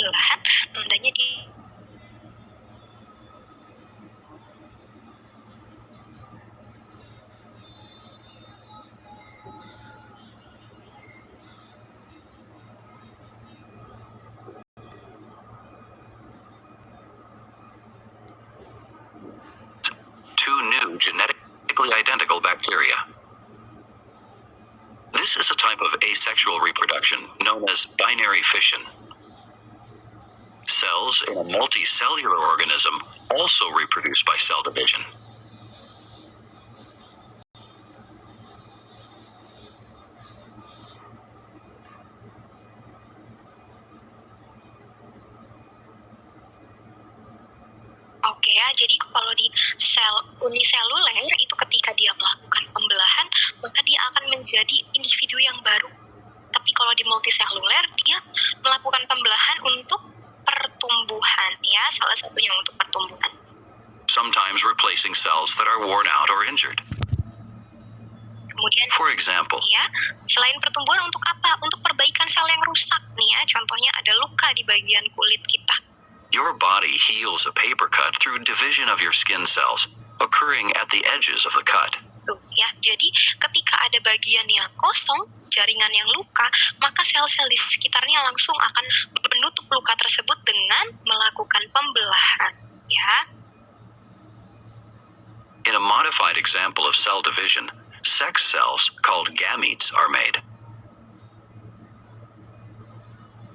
pembelahan, tandanya di two new genetically identical bacteria. This is a type of asexual reproduction known as binary fission. Cells in a multicellular organism also reproduce by cell division. Oke ya, jadi kalau di sel uniseluler itu ketika dia melakukan pembelahan, maka dia akan menjadi individu yang baru. Tapi kalau di multiseluler, dia melakukan pembelahan untuk pertumbuhan, ya, salah satunya untuk pertumbuhan. Sometimes replacing cells that are worn out or injured. Kemudian, For example, ya, selain pertumbuhan untuk apa? Untuk perbaikan sel yang rusak, nih ya. Contohnya ada luka di bagian kulit kita. your body heals a paper cut through division of your skin cells, occurring at the edges of the cut. Tuh, ya. Jadi ketika ada bagian yang kosong, jaringan yang luka, maka sel-sel di sekitarnya langsung akan menutup luka tersebut dengan melakukan pembelahan, ya. In a modified example of cell division, sex cells called gametes are made.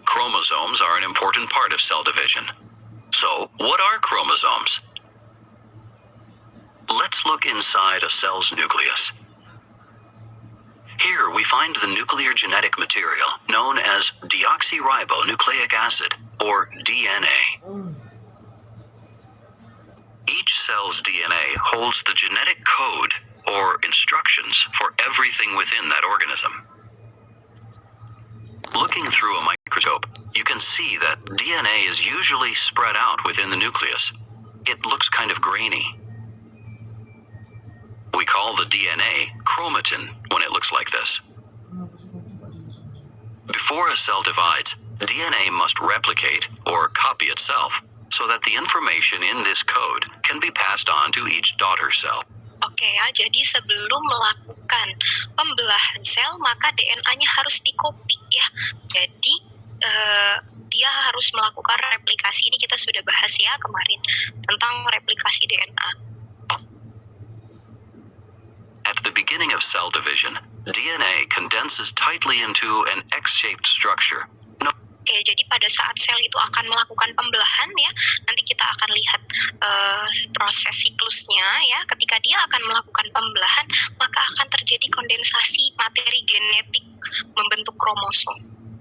Chromosomes are an important part of cell division. So, what are chromosomes? Let's look inside a cell's nucleus. Here we find the nuclear genetic material known as deoxyribonucleic acid, or DNA. Each cell's DNA holds the genetic code, or instructions, for everything within that organism. Looking through a microscope, you can see that DNA is usually spread out within the nucleus. It looks kind of grainy. We call the DNA chromatin when it looks like this. Before a cell divides, DNA must replicate or copy itself so that the information in this code can be passed on to each daughter cell. Oke ya, jadi sebelum melakukan pembelahan sel, maka DNA-nya harus dikopi ya. Jadi dia harus melakukan replikasi. Ini kita sudah bahas ya kemarin tentang replikasi DNA. At the beginning of cell division, DNA condenses tightly into an X-shaped structure. Oke, jadi pada saat sel itu akan melakukan pembelahan ya, nanti kita akan lihat proses siklusnya ya. Ketika dia akan melakukan pembelahan, maka akan terjadi kondensasi materi genetik membentuk kromosom.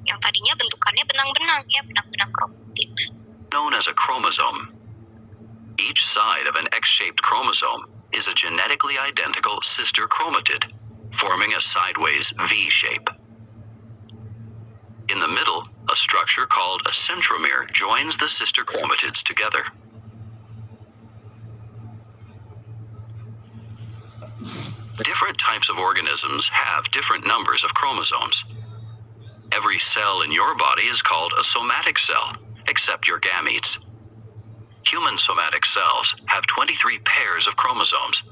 Yang tadinya bentukannya benang-benang ya, benang-benang kromatin. Known as a chromosome. Each side of an X-shaped chromosome is a genetically identical sister chromatid, forming a sideways V shape. In the middle, a structure called a centromere joins the sister chromatids together. Different types of organisms have different numbers of chromosomes. Every cell in your body is called a somatic cell, except your gametes. Human somatic cells have 23 pairs of chromosomes,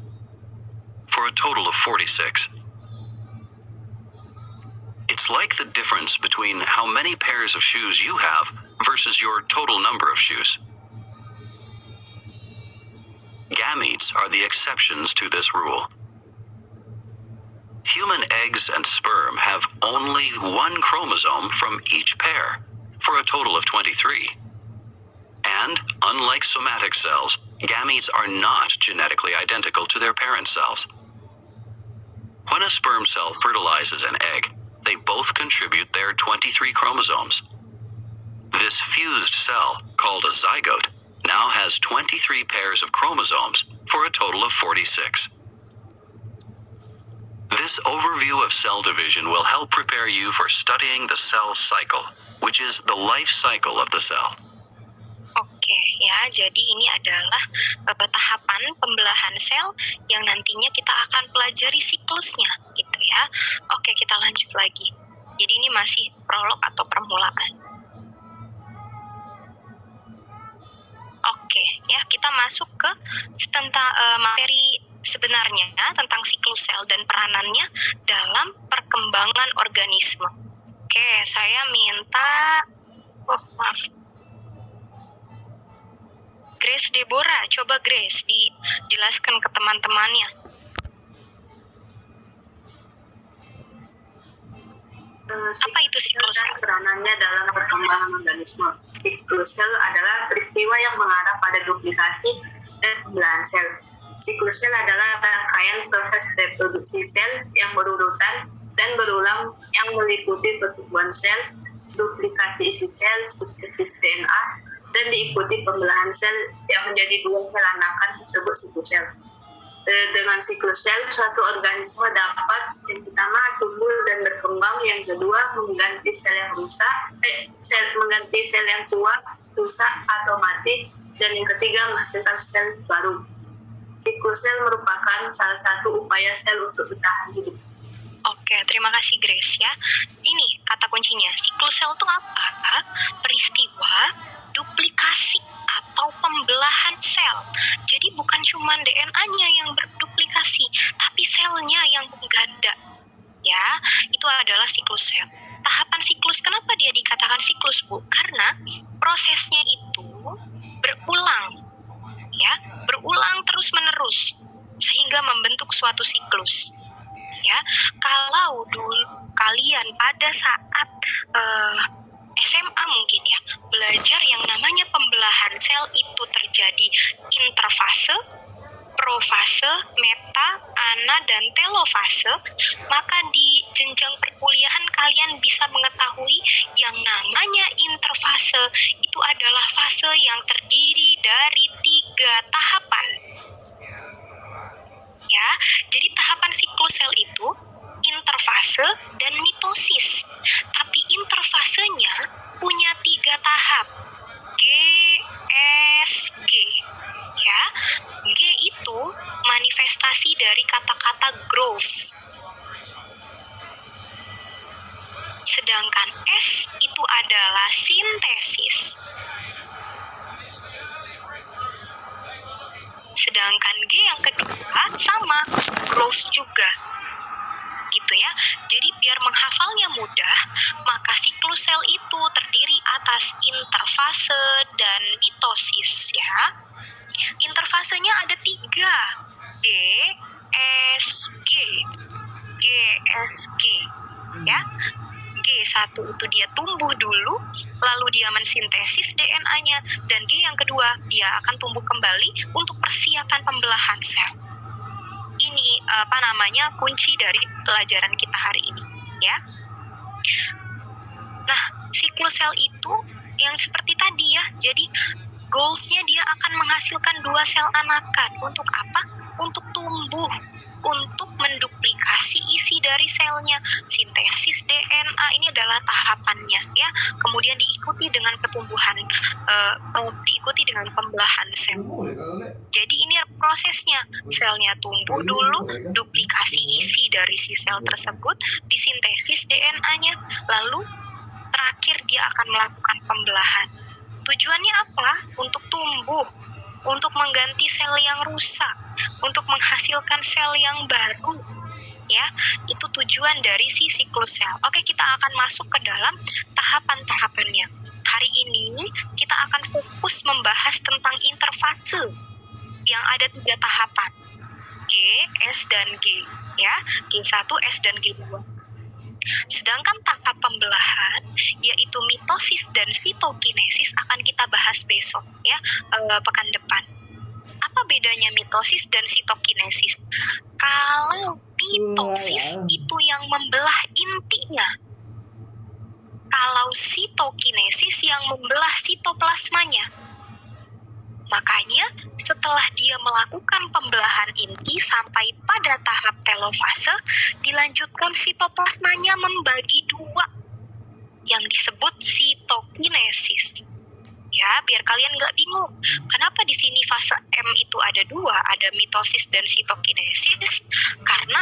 for a total of 46. It's like the difference between how many pairs of shoes you have versus your total number of shoes. Gametes are the exceptions to this rule. Human eggs and sperm have only one chromosome from each pair, for a total of 23. And, unlike somatic cells, gametes are not genetically identical to their parent cells. When a sperm cell fertilizes an egg, they both contribute their 23 chromosomes. This fused cell, called a zygote, now has 23 pairs of chromosomes for a total of 46. This overview of cell division will help prepare you for studying the cell cycle, which is the life cycle of the cell. Oke ya, jadi ini adalah tahapan pembelahan sel yang nantinya kita akan pelajari siklusnya gitu ya. Oke, kita lanjut lagi. Jadi ini masih prolog atau permulaan. Oke, ya kita masuk ke tentang materi sebenarnya tentang siklus sel dan peranannya dalam perkembangan organisme. Oke, saya minta, maaf, Grace Deborah, coba Grace dijelaskan ke teman-temannya. Apa itu siklus sel? Peranannya dalam perkembangan organisme. Siklus sel adalah peristiwa yang mengarah pada duplikasi dan pembelahan sel. Siklus sel adalah rangkaian proses reproduksi sel yang berurutan dan berulang yang meliputi pertumbuhan sel, duplikasi isi sel, sintesis DNA, dan diikuti pembelahan sel yang menjadi dua sel anakan disebut siklus sel. Dengan siklus sel, suatu organisme dapat yang pertama tumbuh dan berkembang, yang kedua mengganti sel yang mengganti sel yang tua, rusak atau mati, dan yang ketiga menghasilkan sel baru. Siklus sel merupakan salah satu upaya sel untuk bertahan hidup. Oke, terima kasih Grace ya. Ini kata kuncinya, siklus sel itu apa? Peristiwa duplikasi atau pembelahan sel. Jadi bukan cuma DNA-nya yang berduplikasi, tapi selnya yang mengganda. Ya, itu adalah siklus sel. Tahapan siklus, kenapa dia dikatakan siklus, Bu? Karena prosesnya itu berulang. Ya, berulang terus-menerus sehingga membentuk suatu siklus. Ya, kalau dulu kalian pada saat SMA mungkin ya, belajar yang namanya pembelahan sel itu terjadi interfase, profase, meta, ana, dan telofase, maka di jenjang perkuliahan kalian bisa mengetahui yang namanya interfase itu adalah fase yang terdiri dari 3 tahapan. Ya, jadi tahapan siklus sel itu interfase dan mitosis. Tapi interfasenya punya 3 tahap. G, S, G. Ya, G itu manifestasi dari kata-kata growth. Sedangkan S itu adalah sintesis. Sedangkan G yang kedua sama, growth juga. Gitu ya. Jadi biar menghafalnya mudah, maka siklus sel itu terdiri atas interfase dan mitosis ya. Interfasenya ada 3, G, S, G. G, S, G. Ya. G1 itu dia tumbuh dulu, lalu dia mensintesis DNA-nya, dan G yang kedua dia akan tumbuh kembali untuk persiapan pembelahan sel. Ini kunci dari pelajaran kita hari ini ya. Nah, siklus sel itu yang seperti tadi ya, jadi goals-nya dia akan menghasilkan 2 sel anakan. Untuk apa? Untuk tumbuh, untuk menduplikasi isi dari selnya. Sintesis DNA ini adalah tahapannya ya. Kemudian diikuti dengan pertumbuhan, diikuti dengan pembelahan sel. Jadi ini prosesnya, selnya tumbuh dulu, duplikasi isi dari si sel tersebut, disintesis DNA-nya, lalu terakhir dia akan melakukan pembelahan. Tujuannya apa? Untuk tumbuh, untuk mengganti sel yang rusak, untuk menghasilkan sel yang baru. Ya, itu tujuan dari si siklus sel. Oke, kita akan masuk ke dalam tahapan-tahapannya. Hari ini kita akan fokus membahas tentang interfase yang ada 3 tahapan, G, S, dan G. Ya, G1, S, dan G2. Sedangkan tahap pembelahan, yaitu mitosis dan sitokinesis, akan kita bahas besok ya, pekan depan. Apa bedanya mitosis dan sitokinesis? Kalau mitosis itu yang membelah intinya, kalau sitokinesis yang membelah sitoplasmanya. Makanya setelah dia melakukan pembelahan inti sampai pada tahap telofase, dilanjutkan sitoplasmanya membagi 2 yang disebut sitokinesis. Ya, biar kalian nggak bingung. Kenapa di sini fase M itu ada 2, ada mitosis dan sitokinesis? Karena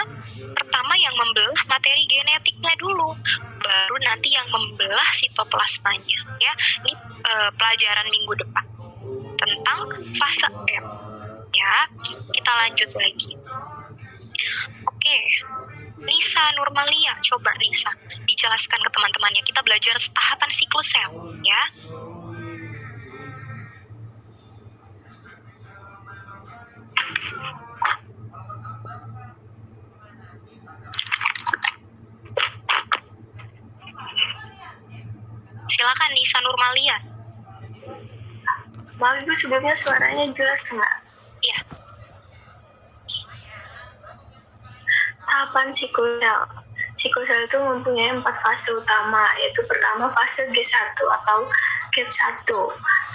pertama yang membelah materi genetiknya dulu, baru nanti yang membelah sitoplasmanya. Ya, ini pelajaran minggu depan tentang fase M. Ya, kita lanjut lagi. Oke, Nisa Nurmalia, coba Nisa dijelaskan ke teman-temannya. Kita belajar tahapan siklus sel, ya. Silakan Nisa Nurmalia. Maaf Ibu, sebelumnya suaranya jelas nggak? Iya. Tahapan siklus sel. Siklus sel itu mempunyai 4 fase utama, yaitu pertama fase G1 atau gap 1,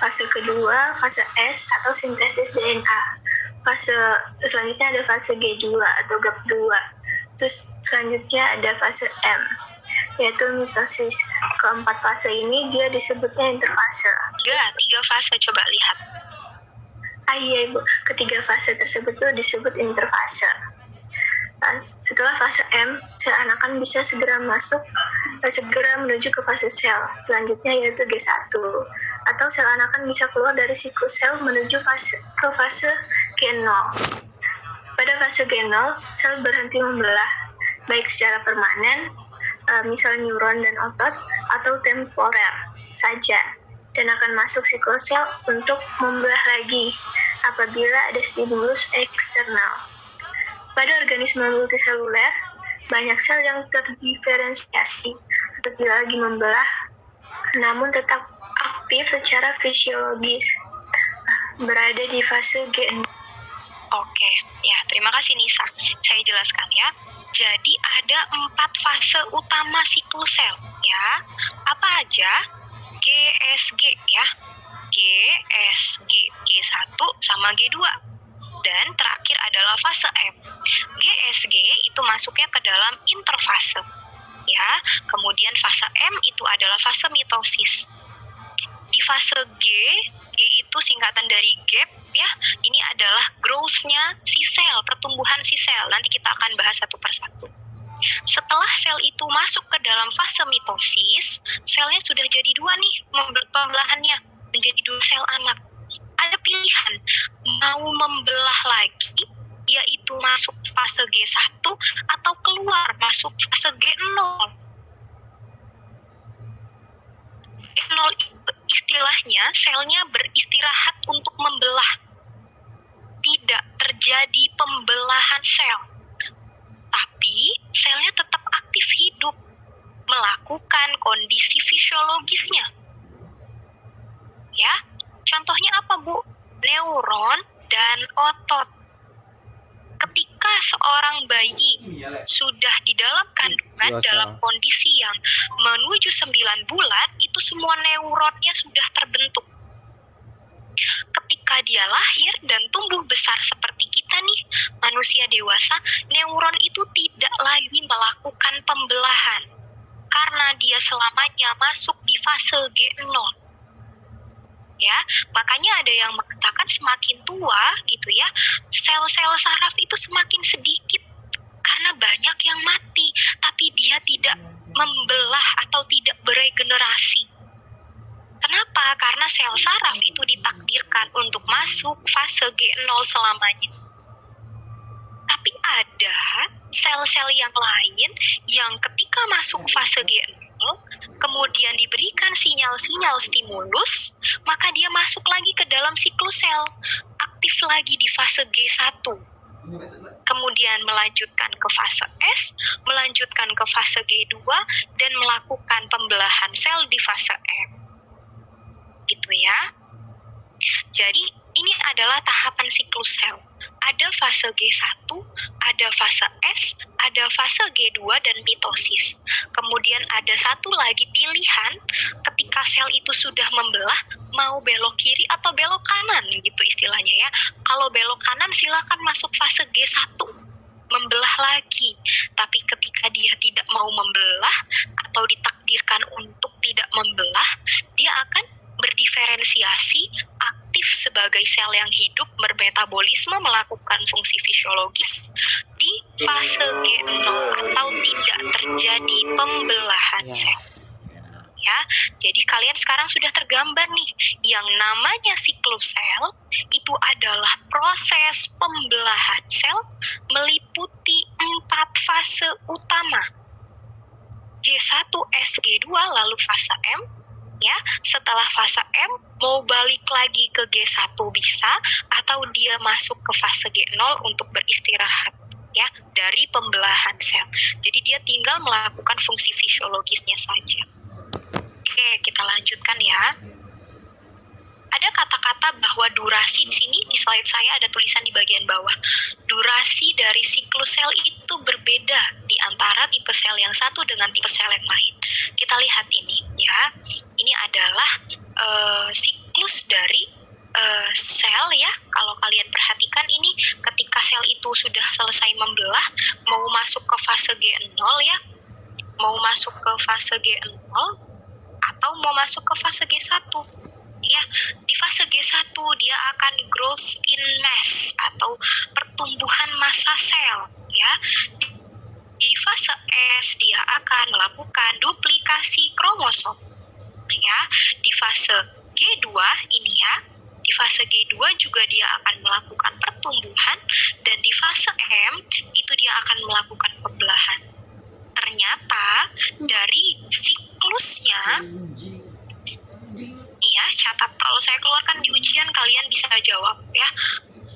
fase kedua fase S atau sintesis DNA, fase selanjutnya ada fase G2 atau gap 2, terus selanjutnya ada fase M, yaitu mitosis. Keempat fase ini dia disebutnya interfase. Tiga fase, coba lihat. Iya Ibu, ketiga fase tersebut tuh disebut interfase. Nah, setelah fase M, sel anakan bisa segera menuju ke fase sel selanjutnya, yaitu G1, atau sel anakan bisa keluar dari siklus sel menuju ke fase G0. Pada fase G0, sel berhenti membelah, baik secara permanen, misal neuron dan otot, atau temporer saja, dan akan masuk siklus sel untuk membelah lagi apabila ada stimulus eksternal. Pada organisme multiseluler, banyak sel yang terdiferensiasi atau tidak lagi membelah, namun tetap aktif secara fisiologis, berada di fase G0. Oke, ya terima kasih Nisa. Saya jelaskan ya. Jadi ada 4 fase utama siklus sel, ya. Apa aja? GSG ya. GSG, G1 sama G2. Dan terakhir adalah fase M. GSG itu masuknya ke dalam interfase. Ya, kemudian fase M itu adalah fase mitosis. Di fase G itu singkatan dari gap ya. Ini adalah growth-nya si sel, pertumbuhan si sel. Nanti kita akan bahas satu persatu. Setelah sel itu masuk ke dalam fase mitosis, selnya sudah jadi 2 nih pembelahannya, menjadi 2 sel anak. Ada pilihan mau membelah lagi, yaitu masuk fase G1 atau keluar masuk fase G0. G0 istilahnya selnya beristirahat untuk membelah. Tidak terjadi pembelahan sel. Tapi selnya tetap aktif hidup, melakukan kondisi fisiologisnya. Ya, contohnya apa Bu? Neuron dan otot. Ketika seorang bayi sudah di dalam kandungan dalam kondisi yang menuju 9 bulan, itu semua neuronnya sudah terbentuk. Ketika dia lahir dan tumbuh besar seperti kita nih, manusia dewasa, neuron itu tidak lagi melakukan pembelahan karena dia selamanya masuk di fase G0. Ya, makanya ada yang mengatakan semakin tua gitu ya, sel-sel saraf itu semakin sedikit karena banyak yang mati, tapi dia tidak membelah atau tidak beregenerasi. Kenapa? Karena sel saraf itu ditakdirkan untuk masuk fase G0 selamanya. Tapi ada sel-sel yang lain yang ketika masuk fase G0, kemudian diberikan sinyal-sinyal stimulus, maka dia masuk lagi ke dalam siklus sel, aktif lagi di fase G1. Kemudian melanjutkan ke fase S, melanjutkan ke fase G2, dan melakukan pembelahan sel di fase M. Gitu ya. Jadi ini adalah tahapan siklus sel. Ada fase G1, ada fase S, ada fase G2 dan mitosis. Kemudian ada satu lagi pilihan ketika sel itu sudah membelah, mau belok kiri atau belok kanan gitu istilahnya ya. Kalau belok kanan silakan masuk fase G1, membelah lagi. Tapi ketika dia tidak mau membelah atau ditakdirkan untuk tidak membelah, dia akan berdiferensiasi, aktif sebagai sel yang hidup, bermetabolisme, melakukan fungsi fisiologis di fase G0 atau tidak terjadi pembelahan sel. ya. Jadi kalian sekarang sudah tergambar nih, yang namanya siklus sel itu adalah proses pembelahan sel meliputi 4 fase utama. G1S G2 lalu fase M, ya. Setelah fase M mau balik lagi ke G1 bisa, atau dia masuk ke fase G0 untuk beristirahat, ya, dari pembelahan sel. Jadi dia tinggal melakukan fungsi fisiologisnya saja. Oke, kita lanjutkan ya. Ada kata-kata bahwa durasi di sini, di slide saya ada tulisan di bagian bawah. Durasi dari siklus sel itu berbeda di antara tipe sel yang satu dengan tipe sel yang lain. Kita lihat ini ya. Ini adalah siklus dari sel ya. Kalau kalian perhatikan ini, ketika sel itu sudah selesai membelah, mau masuk ke fase G0 ya. Mau masuk ke fase G0 atau mau masuk ke fase G1. Ya, di fase G1 dia akan growth in mass atau pertumbuhan massa sel, ya. Di fase S dia akan melakukan duplikasi kromosom. Ya, di fase G2 ini ya. Di fase G2 juga dia akan melakukan pertumbuhan, dan di fase M itu dia akan melakukan pembelahan. Ternyata dari siklusnya, ya, catat, kalau saya keluarkan di ujian kalian bisa jawab ya.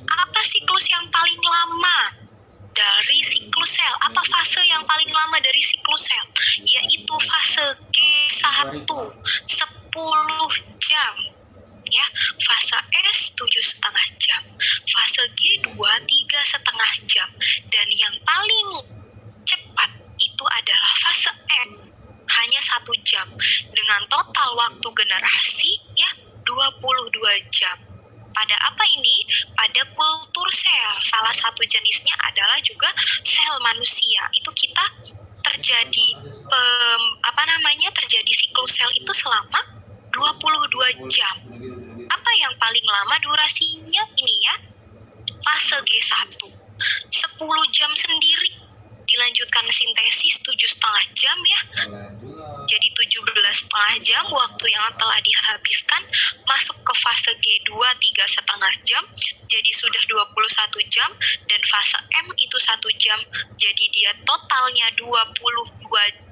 Apa siklus yang paling lama dari siklus sel? Apa fase yang paling lama dari siklus sel? Yaitu fase G1 10 jam. Ya, fase S 7,5 jam. Fase G2 3,5 jam. Dan yang paling cepat itu adalah fase M, hanya 1 jam, dengan total waktu generasi ya 22 jam. Pada apa ini? Pada kultur sel. Salah satu jenisnya adalah juga sel manusia. Itu kita terjadi terjadi siklus sel itu selama 22 jam. Apa yang paling lama durasinya? Ini ya, fase G1 10 jam sendiri, dilanjutkan sintesis 7,5 jam ya. Jadi 17,5 jam waktu yang telah dihabiskan, masuk ke fase G2 3,5 jam, jadi sudah 21 jam, dan fase M itu 1 jam, jadi dia totalnya 22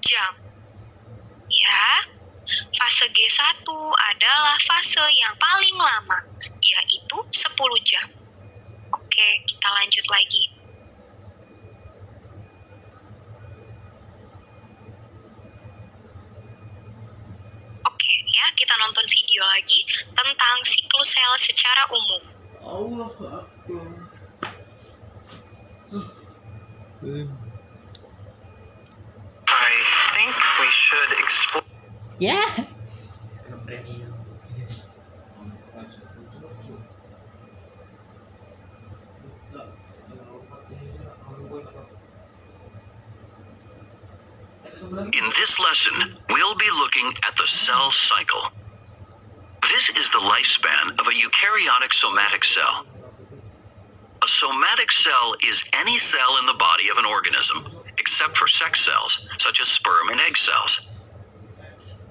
jam. Ya, fase G1 adalah fase yang paling lama, yaitu 10 jam. Oke, kita lanjut lagi. Oke, ya, kita nonton video lagi tentang siklus sel secara umum. Allah Akbar. I think we should explore. Ya. In this lesson, we'll be looking at the cell cycle. This is the lifespan of a eukaryotic somatic cell. A somatic cell is any cell in the body of an organism, except for sex cells, such as sperm and egg cells.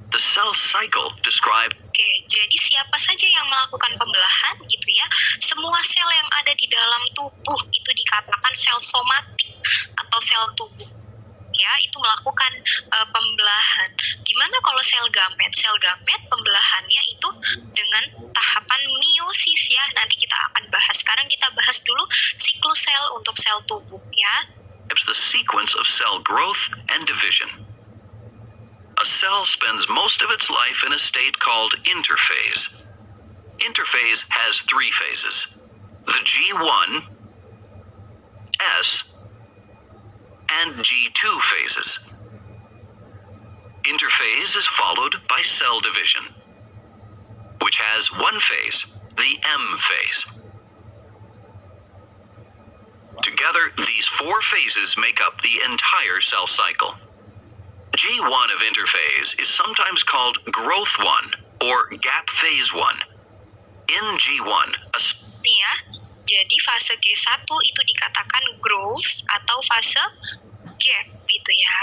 The cell cycle describes. Oke, jadi siapa saja yang melakukan pembelahan gitu ya, semua sel yang ada di dalam tubuh itu dikatakan sel somatik atau sel tubuh. Ya, itu melakukan pembelahan. Gimana kalau sel gamet? Sel gamet pembelahannya itu dengan tahapan meiosis ya. Nanti kita akan bahas. Sekarang kita bahas dulu siklus sel untuk sel tubuh ya. The sequence of cell growth and division. A cell spends most of its life in a state called interphase. Interphase has 3 phases: the G1, S, and G2 phases. Interphase is followed by cell division, which has 1 phase, the M phase. Together, these 4 phases make up the entire cell cycle. G1 of interphase is sometimes called growth 1 or gap phase 1. In G1, Nih ya, jadi fase G1 itu dikatakan growth atau fase gap gitu ya.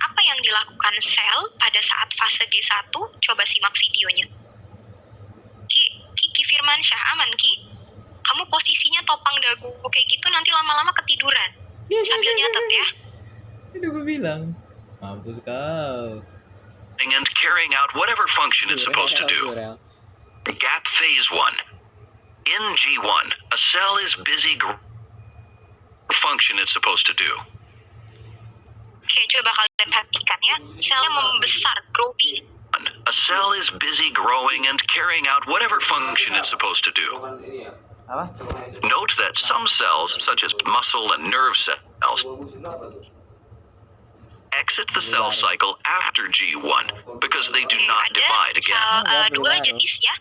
Apa yang dilakukan sel pada saat fase G1? Coba simak videonya. Ki Firmansyah, aman Ki? Kamu posisinya topang dagu kayak gitu nanti lama-lama ketiduran. Sambil nyatet ya. Itu gue bilang. Mampus kau. and carrying out whatever function it's supposed to do. Jurel. Gap phase 1. In G1, a cell is busy function it's supposed to do. Oke, coba kalian perhatikan ya. Selnya membesar, growing. A cell is busy growing and carrying out whatever function it's supposed to do. Apa? Note that some cells, such as muscle and nerve cells, exit the cell cycle after G1 because they do not divide again. Dua jenis ya,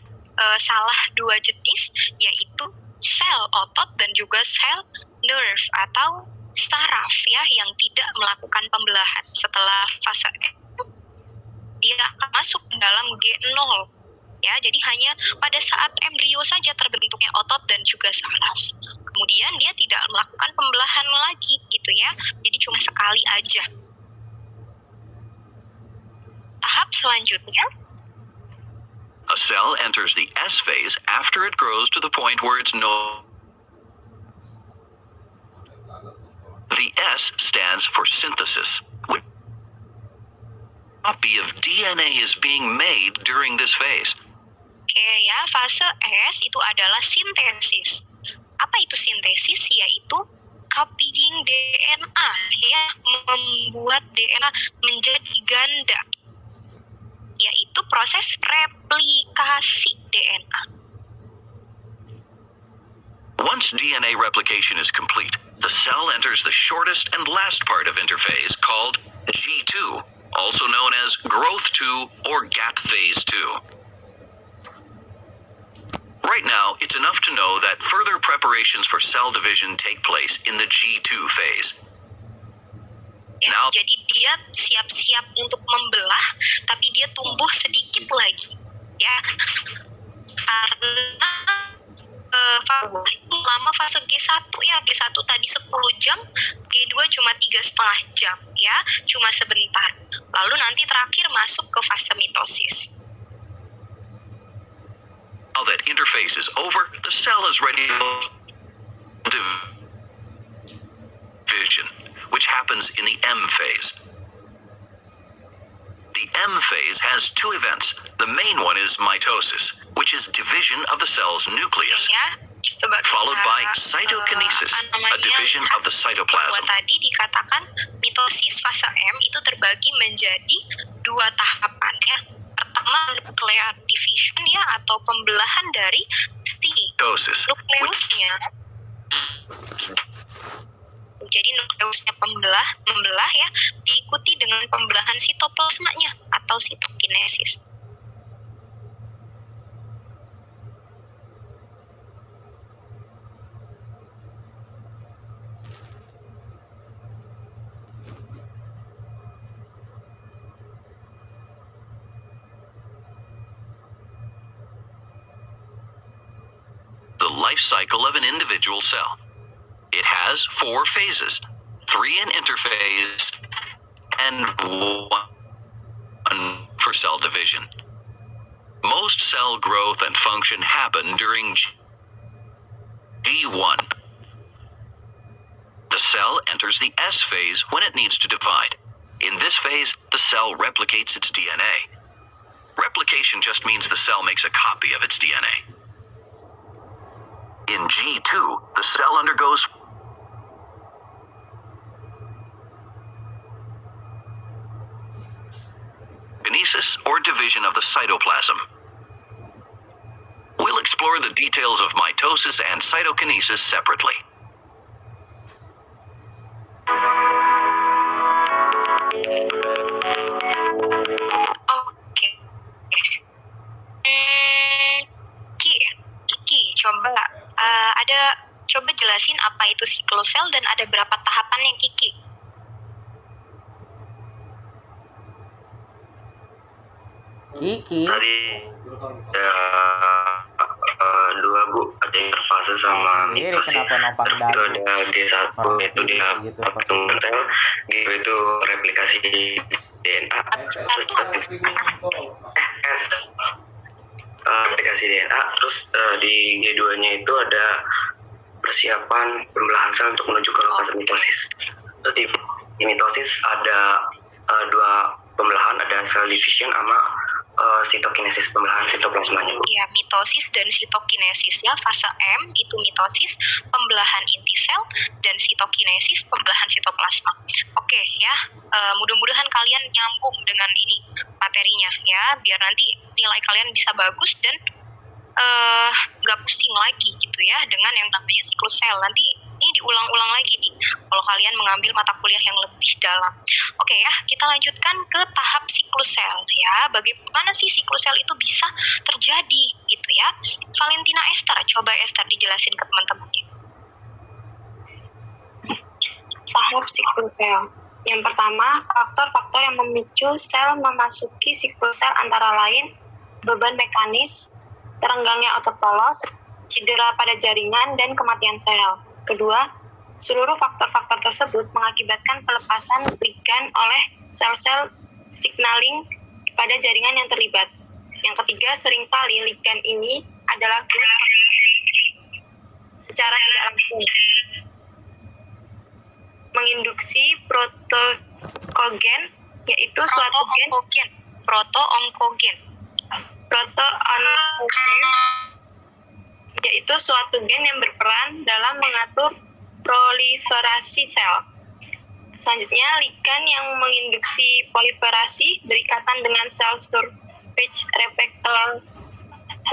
salah dua jenis, yaitu sel otot dan juga sel nerve atau saraf ya, yang tidak melakukan pembelahan. Setelah fase M, dia akan masuk ke dalam G0 ya, jadi hanya pada saat embrio saja terbentuknya otot dan juga saraf. Kemudian dia tidak melakukan pembelahan lagi gitu ya, jadi cuma sekali aja. Tahap selanjutnya, A cell enters the S phase after it grows to the point where it's no. The S stands for synthesis. Which copy of DNA is being made during this phase. oke ya, fase S itu adalah sintesis. Apa itu sintesis? Yaitu copying DNA ya, membuat DNA menjadi ganda, yaitu proses replikasi DNA. Once DNA replication is complete, the cell enters the shortest and last part of interphase called G2, also known as growth 2 or gap phase 2. Right now, it's enough to know that further preparations for cell division take place in the G2 phase. Ya, Now- jadi dia siap-siap untuk membelah, tapi dia tumbuh sedikit lagi, ya. Karena lama fase G1 ya, G1 tadi 10 jam, G2 cuma 3,5 jam, ya, cuma sebentar. Lalu nanti terakhir masuk ke fase mitosis. Now that interphase is over, the cell is ready for division, which happens in the M phase. The M phase has two events. The main one is mitosis, which is division of the cell's nucleus, Ya, coba followed kita, by cytokinesis, a division of the cytoplasm. Bahwa tadi dikatakan mitosis fase M itu terbagi menjadi dua tahapan ya. Pertama, nuclear division ya, atau pembelahan dari si Mitosis, nukleusnya. Jadi nukleusnya membelah ya, diikuti dengan pembelahan sitoplasmanya atau sitokinesis. the life cycle of an individual cell. It has 4 phases, 3 in interphase and 1 for cell division. Most cell growth and function happen during G1. The cell enters the S phase when it needs to divide. In this phase, the cell replicates its DNA. Replication just means the cell makes a copy of its DNA. In G2, the cell undergoes kinesis or division of the cytoplasm. We'll explore the details of mitosis and cytokinesis separately. Oke. Kiki, coba coba jelasin apa itu siklus sel dan ada berapa tahapannya, Kiki? Kiki. Tadi ya dua Bu, ada interfase sama Sendiri mitosis. kenapa nopang Terus dagu? itu ada G1 Orang itu dia gitu, perkembangan sel, G2 itu replikasi Satu S replikasi DNA. Terus di G2-nya itu ada persiapan pembelahan sel untuk menuju ke fase mitosis. Terus di mitosis ada dua pembelahan, ada cell division sama sitokinesis, pembelahan sitoplasmanya. ya, mitosis dan sitokinesis ya. Fase M itu mitosis, pembelahan inti sel, dan sitokinesis, pembelahan sitoplasma. Oke ya, mudah-mudahan kalian nyambung dengan ini materinya ya, biar nanti nilai kalian bisa bagus dan nggak pusing lagi gitu ya dengan yang namanya siklus sel. Nanti ini diulang-ulang lagi nih kalau kalian mengambil mata kuliah yang lebih dalam. Oke ya, kita lanjutkan ke tahap siklus sel ya. Bagaimana sih siklus sel itu bisa terjadi gitu ya? Valentina Esther, coba Esther dijelasin ke teman-temannya. Tahap siklus sel. Yang pertama, faktor-faktor yang memicu sel memasuki siklus sel antara lain beban mekanis, terenggangnya otot polos, cedera pada jaringan, dan kematian sel. Kedua, seluruh faktor-faktor tersebut mengakibatkan pelepasan ligan oleh sel-sel signaling pada jaringan yang terlibat. Yang ketiga, seringkali ligan ini adalah secara tidak langsung menginduksi protoonkogen, yaitu suatu gen Protoonkogen. protoonkogen yaitu suatu gen yang berperan dalam mengatur proliferasi sel. Selanjutnya, ligan yang menginduksi proliferasi berikatan dengan sel surface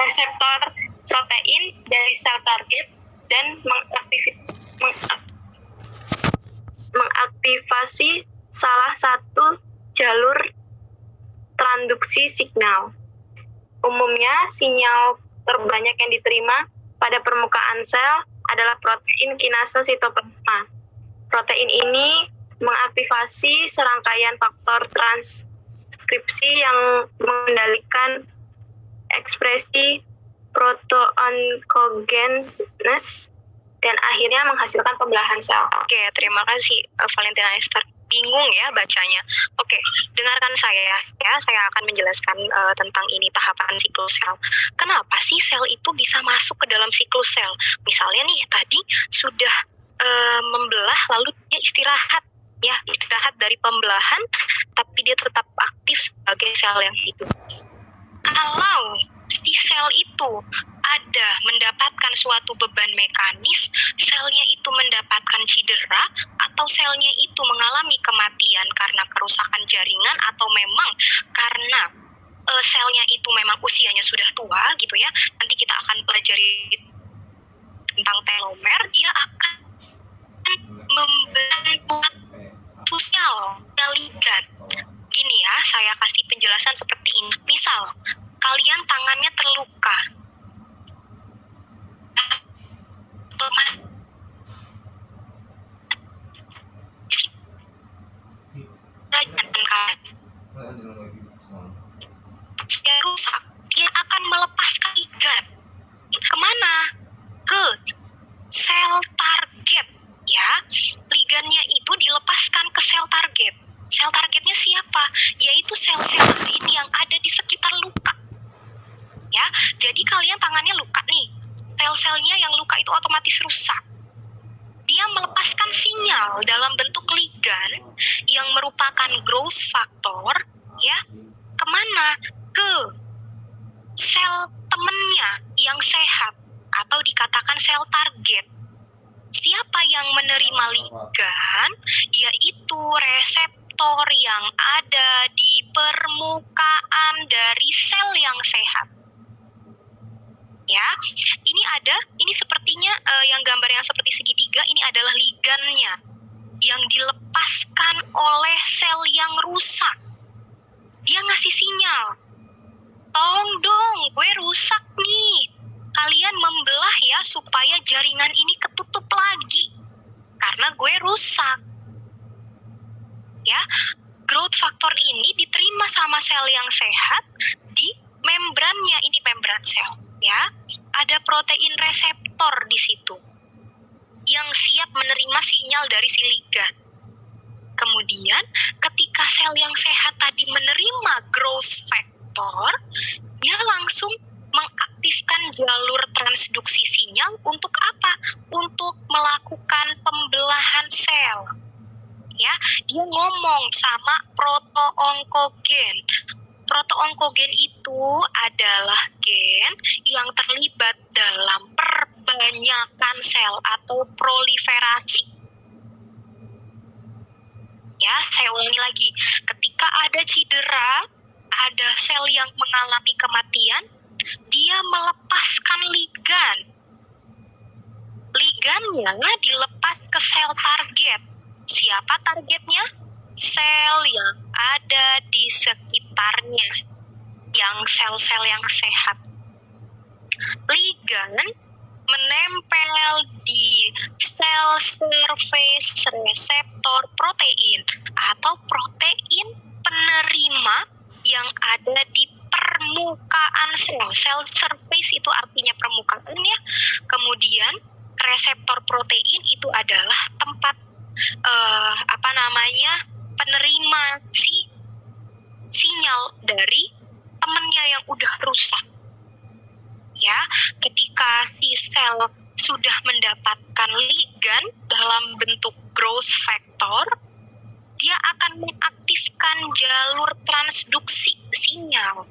reseptor protein dari sel target dan mengaktifasi salah satu jalur transduksi signal. Umumnya, sinyal terbanyak yang diterima pada permukaan sel adalah protein kinase sitoplasma. Protein ini mengaktifasi serangkaian faktor transkripsi yang mengendalikan ekspresi protoonkogenes dan akhirnya menghasilkan pembelahan sel. Oke, terima kasih Valentina Esther. Bingung ya bacanya. Oke, dengarkan saya ya. Saya akan menjelaskan tentang ini tahapan siklus sel. Kenapa sih sel itu bisa masuk ke dalam siklus sel? Misalnya nih tadi sudah membelah lalu dia istirahat ya, istirahat dari pembelahan tapi dia tetap aktif sebagai sel yang hidup. Kalau si sel itu ada mendapatkan suatu beban mekanis, selnya itu mendapatkan cedera, atau selnya itu mengalami kematian karena kerusakan jaringan, atau memang karena selnya itu memang usianya sudah tua gitu ya, nanti kita akan pelajari tentang telomer, dia akan membentuk sel ligan. Gini ya, saya kasih penjelasan seperti ini. Misal, kalian tangannya terluka, dia rusak, dia akan melepaskan ligan. Kemana? Ke sel target ya. Ligannya itu dilepaskan ke sel target. Sel targetnya siapa? Yaitu sel-sel lain yang ada di sekitar luka. Ya, jadi kalian tangannya luka nih. Sel-selnya yang luka itu otomatis rusak. Dia melepaskan sinyal dalam bentuk ligan yang merupakan growth factor ya. Kemana? Ke sel temennya yang sehat atau dikatakan sel target. Siapa yang menerima ligan? Yaitu reseptor yang ada di permukaan dari sel yang sehat. Ya, ini sepertinya yang gambar yang seperti segitiga ini adalah ligannya yang dilepaskan oleh sel yang rusak. Dia ngasih sinyal, tolong dong, gue rusak nih. Kalian membelah ya supaya jaringan ini ketutup lagi karena gue rusak. Ya, growth factor ini diterima sama sel yang sehat di membrannya, ini membran sel. Ya, ada protein reseptor di situ yang siap menerima sinyal dari si ligan. Kemudian ketika sel yang sehat tadi menerima sama protoonkogen. Protoonkogen itu adalah gen yang terlibat dalam perbanyakan sel atau proliferasi. Ya, saya ulangi lagi. Ketika ada cedera, ada sel yang mengalami kematian, dia melepaskan ligan. Ligannya dilepas ke sel target. Siapa targetnya? Sel yang ada di sekitarnya, yang sel-sel yang sehat. Ligan menempel di sel surface reseptor protein atau protein penerima yang ada di permukaan sel. Sel surface itu artinya permukaan ya. Kemudian reseptor protein itu adalah tempat penerima sinyal dari temennya yang udah rusak. Ya, ketika si sel sudah mendapatkan ligan dalam bentuk growth factor, dia akan mengaktifkan jalur transduksi sinyal.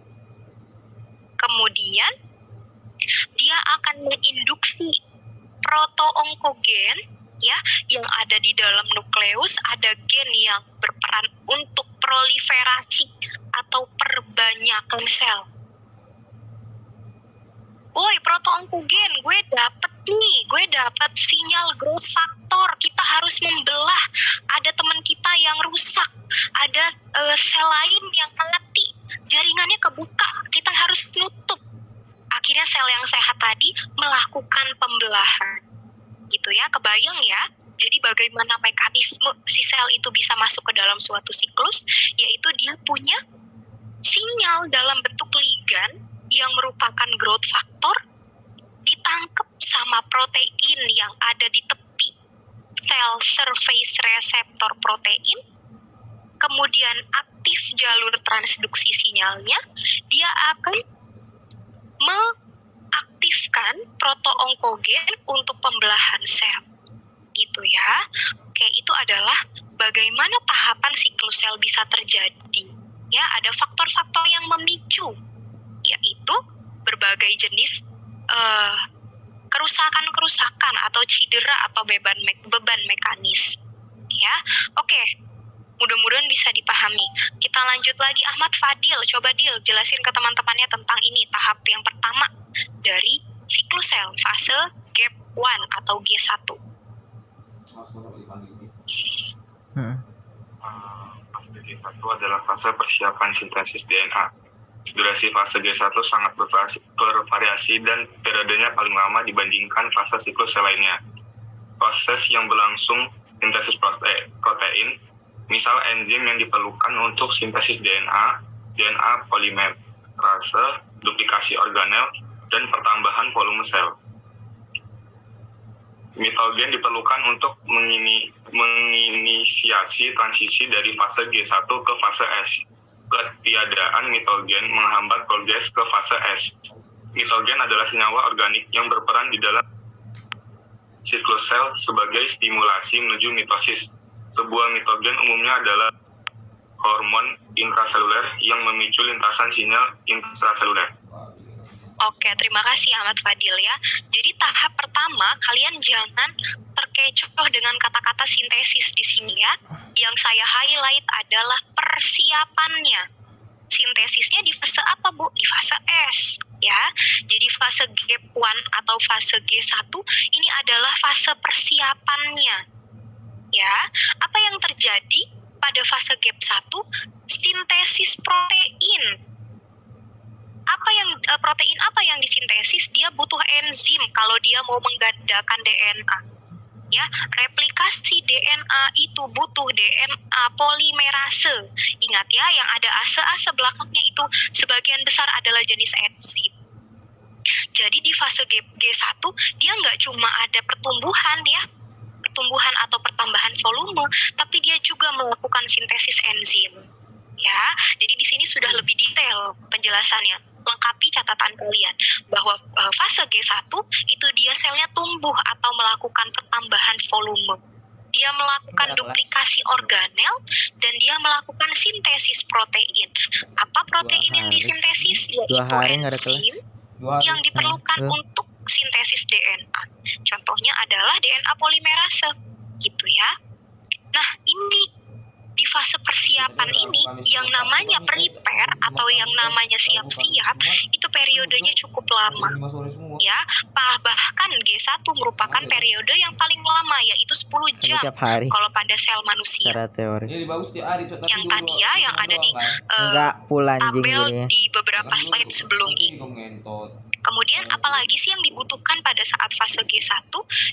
Kemudian dia akan menginduksi protoonkogen ya, yang ada di dalam nukleus. Ada gen yang berperan untuk proliferasi atau perbanyakan sel. Woi, protoonkogen, gue dapet sinyal growth factor. Kita harus membelah. Ada teman kita yang rusak, ada sel lain yang mati, jaringannya kebuka, kita harus nutup. Akhirnya sel yang sehat tadi melakukan pembelahan. Gitu ya, kebayang ya? Jadi bagaimana mekanisme si sel itu bisa masuk ke dalam suatu siklus, yaitu dia punya sinyal dalam bentuk ligan yang merupakan growth factor, ditangkap sama protein yang ada di tepi sel surface reseptor protein, kemudian aktif jalur transduksi sinyalnya, dia akan mengaktifkan protoonkogen untuk pembelahan sel. Gitu ya. Oke, itu adalah bagaimana tahapan siklus sel bisa terjadi. Ya, ada faktor-faktor yang memicu, yaitu berbagai jenis kerusakan atau cedera atau beban mekanis. Ya, oke. Mudah-mudahan bisa dipahami. Kita lanjut lagi, Ahmad Fadil. Coba Dil, jelasin ke teman-temannya tentang ini, tahap yang pertama dari siklus sel, fase gap 1 atau G1. Fase G1 adalah fase persiapan sintesis DNA. Durasi fase G1 sangat bervariasi dan periodenya paling lama dibandingkan fase siklus sel lainnya. Proses yang berlangsung sintesis protein, misal enzim yang diperlukan untuk sintesis DNA polimerase, duplikasi organel, dan pertambahan volume sel. Mitogen diperlukan untuk menginisiasi transisi dari fase G1 ke fase S. Ketiadaan mitogen menghambat progres ke fase S. Mitogen adalah senyawa organik yang berperan di dalam siklus sel sebagai stimulasi menuju mitosis. Sebuah mitogen umumnya adalah hormon intraseluler yang memicu lintasan sinyal intraseluler. Oke, terima kasih Ahmad Fadil ya. Jadi tahap pertama, kalian jangan terkecoh dengan kata-kata sintesis di sini ya. Yang saya highlight adalah persiapannya. Sintesisnya di fase apa, Bu? Di fase S ya. Jadi fase gap 1 atau fase G1 ini adalah fase persiapannya. Ya. Apa yang terjadi pada fase gap 1? Sintesis protein. Protein apa yang disintesis? Dia butuh enzim kalau dia mau menggandakan DNA. Ya, replikasi DNA itu butuh DNA polimerase. Ingat ya, yang ada ase belakangnya itu sebagian besar adalah jenis enzim. Jadi di fase G1 dia nggak cuma ada pertumbuhan atau pertambahan volume, tapi dia juga melakukan sintesis enzim. Ya, jadi di sini sudah lebih detail penjelasannya. Lengkapi catatan kalian bahwa fase G1 itu dia selnya tumbuh atau melakukan pertambahan volume. dia melakukan duplikasi organel, dan dia melakukan sintesis protein. Apa protein yang disintesis? Yaitu hari nggak ada kelas. enzim yang diperlukan untuk sintesis DNA. Contohnya adalah DNA polimerase, gitu ya. Nah, ini di fase persiapan ini yang namanya prepare atau yang namanya siap-siap itu periodenya cukup lama. Ya, bahkan G1 merupakan periode yang paling lama, yaitu 10 jam tiap hari kalau pada sel manusia. secara teori. Yang tadi ya, yang ada di Enggak pula anjing tabel gini. di beberapa slide sebelum ini. Kemudian apalagi sih yang dibutuhkan pada saat fase G1?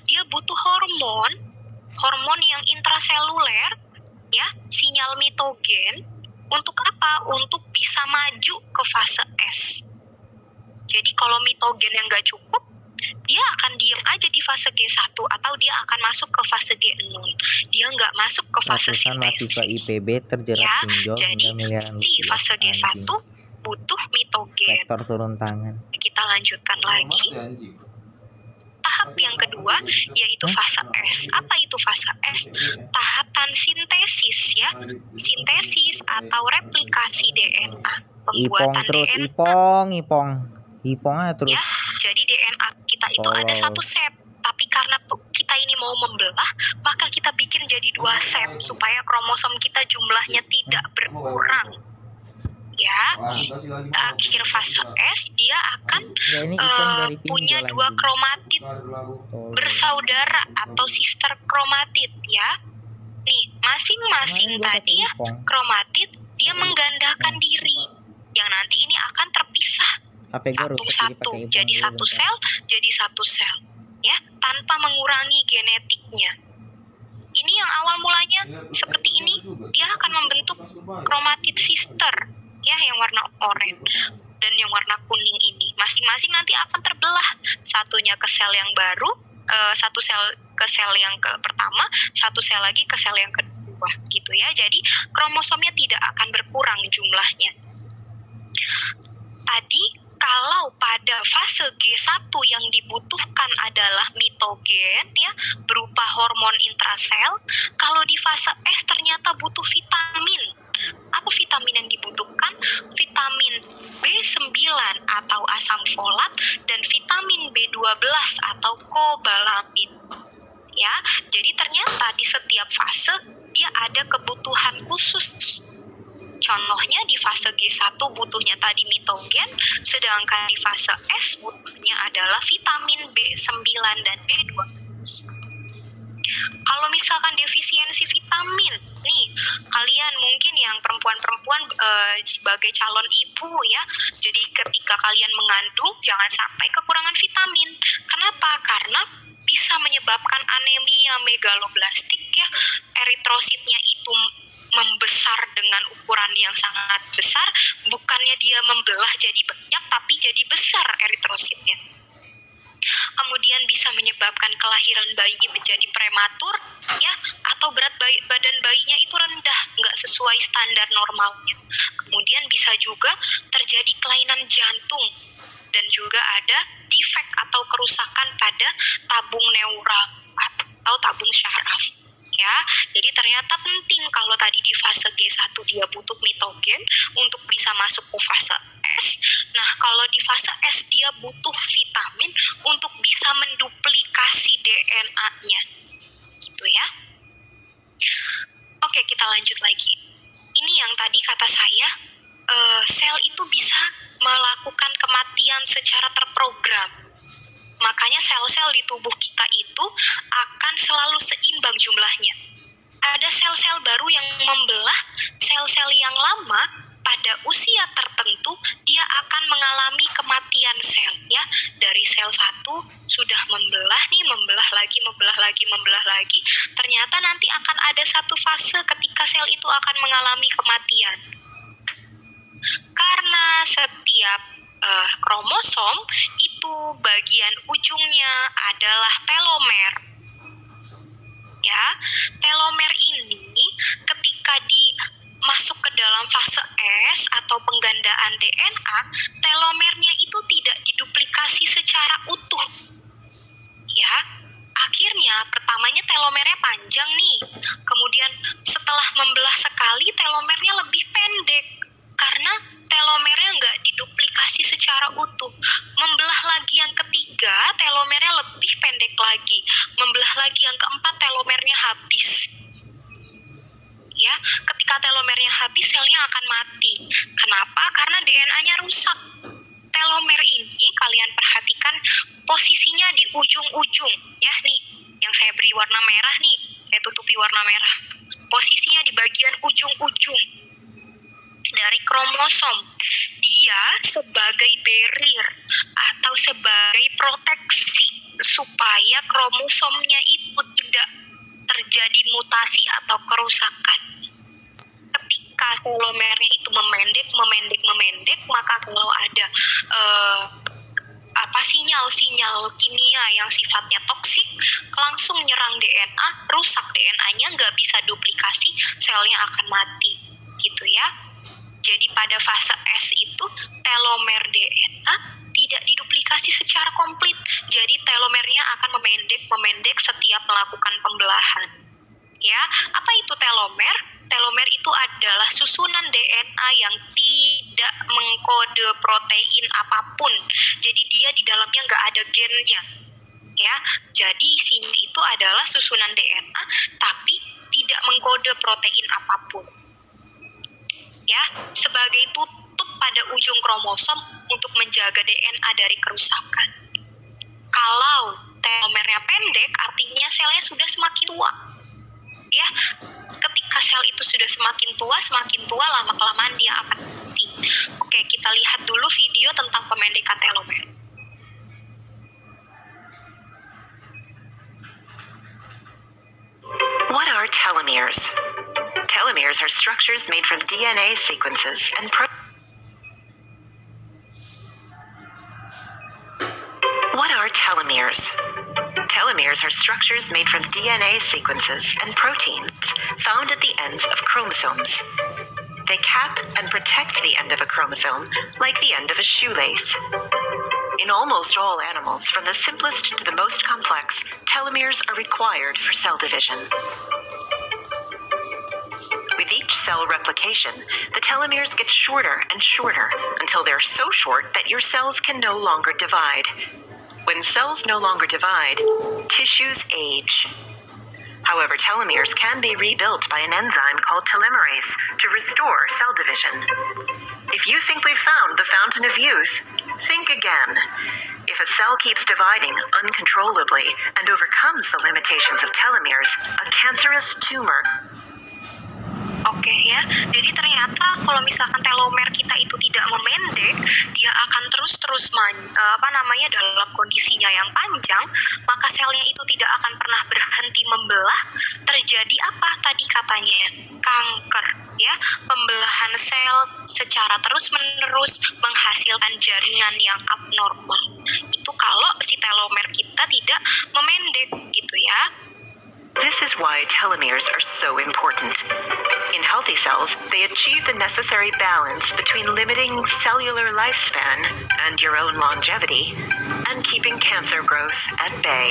Dia butuh hormon yang intraseluler, ya, sinyal mitogen. Untuk apa? Untuk bisa maju ke fase S. Jadi kalau mitogen yang nggak cukup, dia akan diam aja di fase G1 atau dia akan masuk ke fase G0. Dia nggak masuk ke fase Ratusan mahasiswa sintesis. IPB terjerat Ya, pinjol jadi hingga miliaran si rupiah. fase G1 Anjing. butuh mitogen. Rektor turun tangan. Kita lanjutkan lagi. Tahap yang kedua yaitu fase S. Apa itu fase S? Tahapan sintesis, ya. Sintesis atau replikasi DNA. Ipong Pembuatan terus, DNA. Ipong aja terus. Ya, jadi DNA kita itu ada satu set. Tapi karena kita ini mau membelah, maka kita bikin jadi 2 set supaya kromosom kita jumlahnya tidak berkurang. Ya, akhir fase S dia akan Ya, ini Ipong dari punya pinjol 2 anjing. kromatid Tolong. bersaudara atau sister kromatid, ya. Nih, masing-masing Kemarin gua tadi pakai ya Ipong. kromatid dia menggandakan diri. Yang nanti ini akan terpisah HP gua rusak jadi satu-satu, pakai Ipong jadi dulu satu bentar. sel, jadi satu sel, ya, tanpa mengurangi genetiknya. Ini yang awal mulanya seperti ini, dia akan membentuk kromatid sister, ya, yang warna oranye dan yang warna kuning ini. Masing-masing nanti akan terbelah, satunya ke sel yang baru, satu sel ke sel yang pertama, satu sel lagi ke sel yang kedua, gitu ya. Jadi kromosomnya tidak akan berkurang jumlahnya. Tadi kalau pada fase G1 yang dibutuhkan adalah mitogen, ya, berupa hormon intrasel, kalau di fase S ternyata butuh vitamin. Apa vitamin yang dibutuhkan? Vitamin B9 atau asam folat dan vitamin B12 atau kobalamin. Ya, jadi ternyata di setiap fase dia ada kebutuhan khusus. Contohnya di fase G1 butuhnya tadi mitogen, sedangkan di fase S butuhnya adalah vitamin B9 dan B12. Kalau misalkan defisiensi vitamin, nih, kalian mungkin yang perempuan-perempuan sebagai calon ibu, ya, jadi ketika kalian mengandung jangan sampai kekurangan vitamin. Kenapa? Karena bisa menyebabkan anemia megaloblastik, ya, eritrositnya itu membesar dengan ukuran yang sangat besar, bukannya dia membelah jadi banyak, tapi jadi besar eritrositnya. Kemudian bisa menyebabkan kelahiran bayi menjadi prematur, ya, atau berat badan bayinya itu rendah, nggak sesuai standar normalnya. Kemudian bisa juga terjadi kelainan jantung, dan juga ada defek atau kerusakan pada tabung neural atau tabung syaraf. Ya, jadi ternyata penting kalau tadi di fase G1 dia butuh mitogen untuk bisa masuk ke fase S. Nah, kalau di fase S dia butuh vitamin untuk bisa menduplikasi DNA-nya. Gitu ya. Oke, kita lanjut lagi. Ini yang tadi kata saya, sel itu bisa melakukan kematian secara terprogram. Makanya sel-sel di tubuh kita itu akan selalu seimbang jumlahnya. Ada sel-sel baru yang membelah sel-sel yang lama. Pada usia tertentu dia akan mengalami kematian sel, ya. Dari sel 1 sudah membelah nih, membelah lagi. Ternyata nanti akan ada satu fase ketika sel itu akan mengalami kematian. Karena setiap kromosom itu bagian ujungnya adalah telomer. Ya, telomer ini ketika masuk ke dalam fase S atau penggandaan DNA, telomernya itu tidak diduplikasi secara utuh. Ya, Akhirnya pertamanya telomernya panjang nih, kemudian setelah membelah sekali telomernya lebih pendek karena telomernya nggak diduplikasi secara utuh. Membelah lagi yang ketiga telomernya lebih pendek lagi, membelah lagi yang keempat telomernya habis. Ya, ketika telomernya habis selnya akan mati. Kenapa? Karena DNA-nya rusak. Telomer ini kalian perhatikan posisinya di ujung-ujung ya nih, yang saya beri warna merah nih, saya tutupi warna merah. Posisinya di bagian ujung-ujung dari kromosom. Dia sebagai barrier atau sebagai proteksi supaya kromosomnya itu tidak terjadi mutasi atau kerusakan. Ketika telomernya itu memendek, maka kalau ada sinyal-sinyal kimia yang sifatnya toksik langsung nyerang DNA, rusak DNA-nya, nggak bisa duplikasi, selnya akan mati, gitu ya. Jadi pada fase S itu telomer DNA tidak diduplikasi secara komplit, jadi telomernya akan memendek setiap melakukan pembelahan. Ya, apa itu telomer? Telomer itu adalah susunan DNA yang tidak mengkode protein apapun. Jadi dia di dalamnya nggak ada gennya. Ya, jadi isinya itu adalah susunan DNA tapi tidak mengkode protein apapun. Ya, sebagai tutup pada ujung kromosom untuk menjaga DNA dari kerusakan. Kalau telomernya pendek, artinya selnya sudah semakin tua. Ya, ketika sel itu sudah semakin tua, lama-kelamaan dia akan mati. Oke, kita lihat dulu video tentang pemendekan telomer. What are telomeres? Telomeres are structures made from DNA sequences and What are telomeres? Telomeres are structures made from DNA sequences and proteins found at the ends of chromosomes. They cap and protect the end of a chromosome like the end of a shoelace. In almost all animals, from the simplest to the most complex, telomeres are required for cell division. With each cell replication, the telomeres get shorter and shorter until they're so short that your cells can no longer divide. When cells no longer divide, tissues age. However, telomeres can be rebuilt by an enzyme called telomerase to restore cell division. If you think we've found the fountain of youth, think again. If a cell keeps dividing uncontrollably and overcomes the limitations of telomeres, a cancerous tumor. Oke ya, jadi ternyata kalau misalkan telomer kita itu tidak memendek, dia akan terus dalam kondisinya yang panjang, maka selnya itu tidak akan pernah berhenti membelah. Terjadi apa tadi katanya? Kanker ya, pembelahan sel secara terus-menerus menghasilkan jaringan yang abnormal. Itu kalau si telomer kita tidak memendek gitu ya. This is why telomeres are so important. In healthy cells, they achieve the necessary balance between limiting cellular lifespan and your own longevity and keeping cancer growth at bay.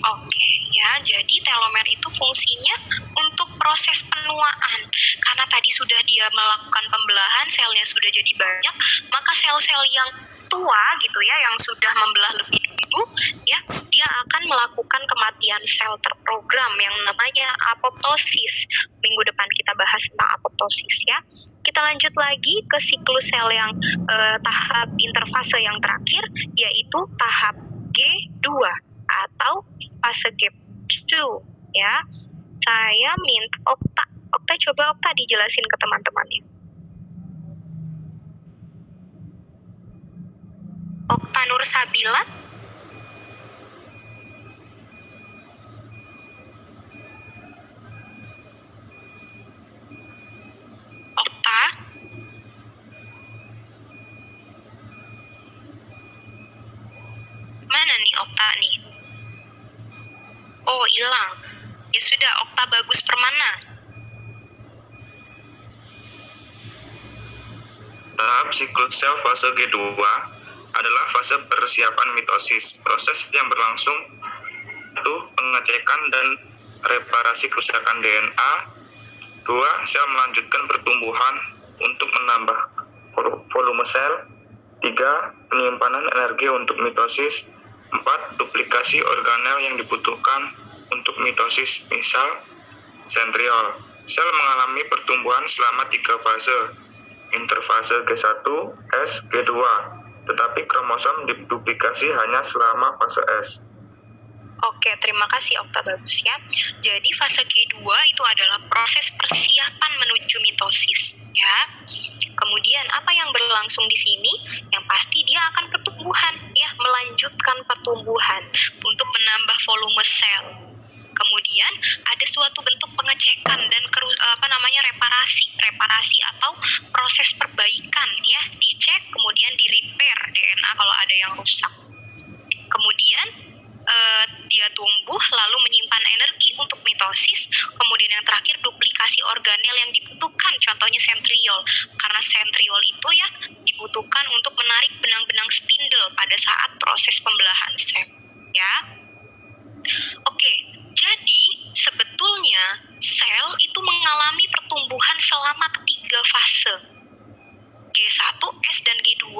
Oke ya, jadi telomer itu fungsinya untuk proses penuaan. Karena tadi sudah dia melakukan pembelahan, selnya sudah jadi banyak, maka sel-sel yang tua gitu ya, yang sudah membelah lebih dulu, ya, dia akan melakukan kematian sel terprogram yang namanya apoptosis. Minggu depan kita bahas tentang apoptosis ya. Kita lanjut lagi ke siklus sel yang tahap interfase yang terakhir, yaitu tahap G2 atau fase G2 ya. Saya minta Okta coba dijelasin ke teman-temannya. Okta Nur Sabila. Okta. Mana nih Okta nih? Oh, hilang. Ya sudah, Okta Bagus Permana. Tahap siklus sel fase G2 adalah fase persiapan mitosis. Proses yang berlangsung itu pengecekan dan reparasi kerusakan DNA. 2. Sel melanjutkan pertumbuhan untuk menambah volume sel. 3. Penyimpanan energi untuk mitosis. 4. Duplikasi organel yang dibutuhkan untuk mitosis, misal sentriol. Sel mengalami pertumbuhan selama 3 fase, interfase G1, S, G2, tetapi kromosom diduplikasi hanya selama fase S. Oke, terima kasih Okta, bagus ya. Jadi fase G2 itu adalah proses persiapan menuju mitosis, ya. Kemudian apa yang berlangsung di sini? Yang pasti dia akan pertumbuhan, ya, melanjutkan pertumbuhan untuk menambah volume sel. Kemudian ada suatu bentuk pengecekan dan reparasi atau proses perbaikan, ya, dicek kemudian di repair DNA kalau ada yang rusak. Kemudian dia tumbuh lalu menyimpan energi untuk mitosis. Kemudian yang terakhir duplikasi organel yang dibutuhkan, contohnya sentriol, karena sentriol itu ya dibutuhkan untuk menarik benang-benang spindle pada saat proses pembelahan sel, ya. Oke, jadi sebetulnya sel itu mengalami pertumbuhan selama 3 fase, G1, S, dan G2.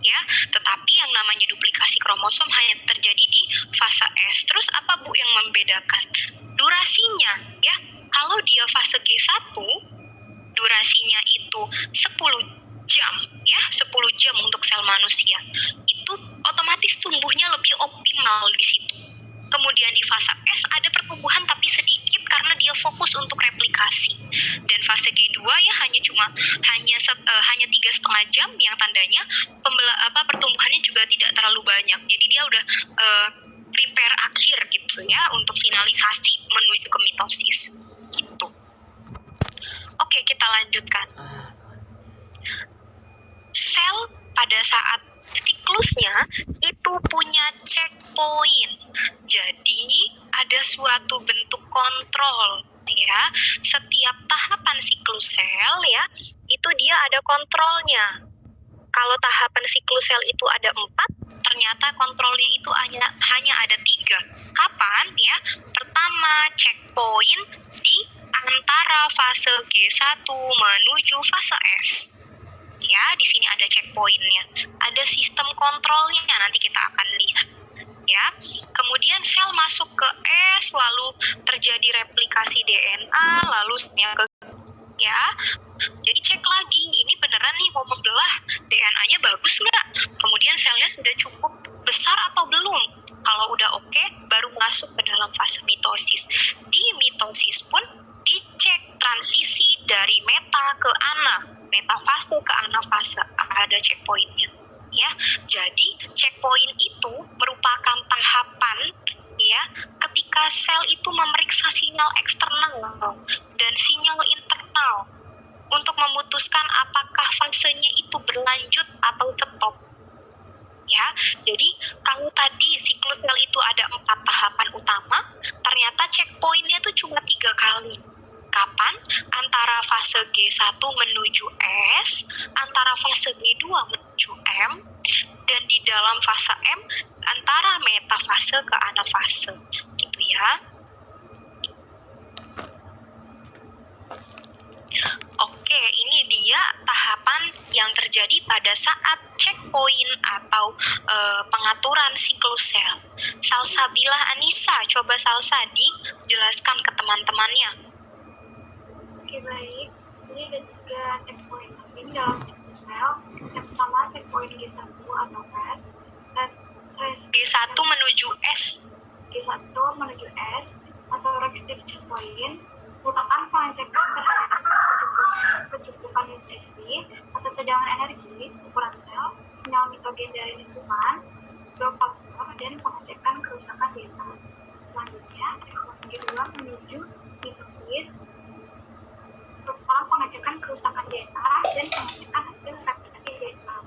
Ya, tetapi yang namanya duplikasi kromosom hanya terjadi di fase S. Terus apa Bu yang membedakan? Durasinya, ya. Kalau dia fase G1, durasinya itu 10 jam, ya, 10 jam untuk sel manusia. Itu otomatis tumbuhnya lebih optimal di situ. Kemudian di fase S ada pertumbuhan tapi sedikit karena dia fokus untuk replikasi. Dan fase G2 ya hanya 3,5 jam, yang tandanya pertumbuhannya juga tidak terlalu banyak. Jadi dia udah prepare akhir gitu ya untuk finalisasi menuju ke mitosis gitu. Oke, kita lanjutkan. Sel pada saat siklusnya itu punya checkpoint. Jadi ada suatu bentuk kontrol, ya. Setiap tahapan siklus sel ya, itu dia ada kontrolnya. Kalau tahapan siklus sel itu ada 4, ternyata kontrolnya itu hanya ada 3. Kapan ya? Pertama, checkpoint di antara fase G1 menuju fase S. Ya, di sini ada checkpointnya, ada sistem kontrolnya, nanti kita akan lihat. Ya, kemudian sel masuk ke S, lalu terjadi replikasi DNA, lalu ke ya. Jadi cek lagi, ini beneran nih mau membelah, DNA-nya bagus nggak? Kemudian selnya sudah cukup besar atau belum? Kalau udah oke, baru masuk ke dalam fase mitosis. Di mitosis pun dicek transisi dari meta ke ana, metafase ke anafase, ada checkpointnya. Ya, jadi checkpoint itu merupakan tahapan ya ketika sel itu memeriksa sinyal eksternal dan sinyal internal untuk memutuskan apakah fasenya itu berlanjut atau stop. Ya, jadi kalau tadi siklus sel itu ada 4 tahapan utama, ternyata checkpointnya itu cuma 3 kali. Kapan? Antara fase G1 menuju S, antara fase G2 menuju M, dan di dalam fase M antara metafase ke anafase. Gitu ya. Oke, ini dia tahapan yang terjadi pada saat checkpoint atau pengaturan siklus sel. Salsabila Anissa, coba Salsa dijelaskan ke teman-temannya. Oke, baik. Jadi ada 3 checkpoint penting dalam siklus sel. Yang pertama checkpoint G1 atau S. G1 menuju S. G1 menuju S atau restricted checkpoint merupakan pengecekan terhadap kecukupan nutrisi atau cadangan energi, ukuran sel, sinyal mitogen dari lingkungan, faktor, dan pengecekan kerusakan DNA. Selanjutnya, checkpoint G2 menuju mitosis merupakan pengecekan kerusakan DNA dan pengecekan hasil replikasi DNA.